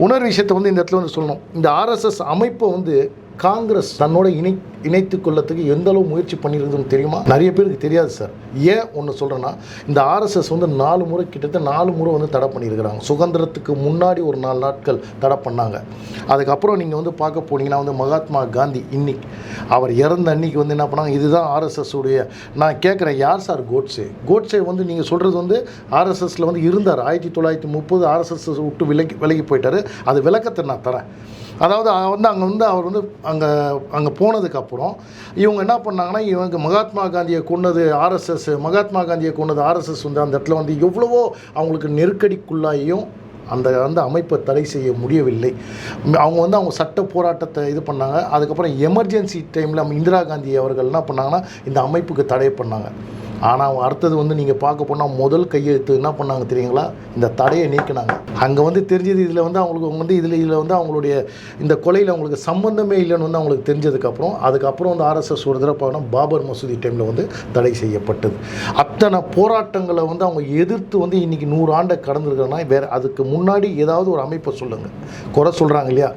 இன்னொரு விஷயத்தை வந்து இந்த இடத்துல வந்து சொல்லணும். இந்த ஆர்எஸ்எஸ் அமைப்பை வந்து காங்கிரஸ் தன்னோட இணைத்து கொள்ளத்துக்கு எந்த அளவு முயற்சி பண்ணியிருக்குதுன்னு தெரியுமா? நிறைய பேருக்கு தெரியாது சார். ஏன் ஒன்று சொல்கிறேன்னா, இந்த ஆர்எஸ்எஸ் வந்து 4 முறை கிட்டத்தட்ட 4 முறை வந்து தடை பண்ணியிருக்கிறாங்க. சுதந்திரத்துக்கு முன்னாடி ஒரு 4 நாட்கள் தடை பண்ணாங்க. அதுக்கப்புறம் நீங்கள் வந்து பார்க்க போனீங்கன்னா வந்து மகாத்மா காந்தி இன்னைக்கு அவர் இறந்த அன்னைக்கு வந்து என்ன பண்ணாங்க, இதுதான் ஆர்எஸ்எஸ் உடைய. நான் கேட்குறேன், யார் சார் கோட்ஸே? கோட்ஸே வந்து நீங்கள் சொல்கிறது வந்து ஆர்எஸ்எஸில் வந்து இருந்தார். 1930 ஆர்எஸ்எஸ் விட்டு விலகி போயிட்டார். அது விளக்கத்தை நான் தரேன். அதாவது அவர் வந்து அங்கே போனதுக்கப்புறம் இவங்க என்ன பண்ணாங்கன்னா, இவங்க மகாத்மா காந்தியை கொன்னது ஆர்எஸ்எஸ், மகாத்மா காந்தியை கொன்னது ஆர்எஸ்எஸ் வந்து அந்த இடத்துல வந்து எவ்வளவோ அவங்களுக்கு நெருக்கடிக்குள்ளாயும் அந்த அமைப்பை தடை செய்ய முடியவில்லை. அவங்க சட்ட போராட்டத்தை இது பண்ணாங்க. அதுக்கப்புறம் எமர்ஜென்சி டைமில் இந்திரா காந்தி அவர்கள் என்ன பண்ணாங்கன்னா இந்த அமைப்புக்கு தடை பண்ணாங்க. ஆனால் அடுத்தது வந்து நீங்கள் பார்க்க போனால் முதல் கையெழுத்து என்ன பண்ணாங்க தெரியுங்களா? இந்த தடையை நீக்கினாங்க. அங்கே வந்து தெரிஞ்சது இதில் வந்து அவங்களுக்கு வந்து இதில் வந்து அவங்களுடைய இந்த கொலையில் அவங்களுக்கு சம்மந்தமே இல்லைன்னு வந்து அவங்களுக்கு தெரிஞ்சதுக்கப்புறம் அதுக்கப்புறம் வந்து ஆர்எஸ்எஸ் ஒரு தடவை பார்த்தோன்னா பாபர் மசூதி டைமில் வந்து தடை செய்யப்பட்டது. அத்தனை போராட்டங்களை வந்து அவங்க எதிர்த்து வந்து இன்றைக்கி 100 ஆண்டை கடந்திருக்கிறோன்னா வேறு அதுக்கு முன்னாடி ஏதாவது ஒரு அமைப்பை சொல்லுங்கள். குறை சொல்கிறாங்க இல்லையா?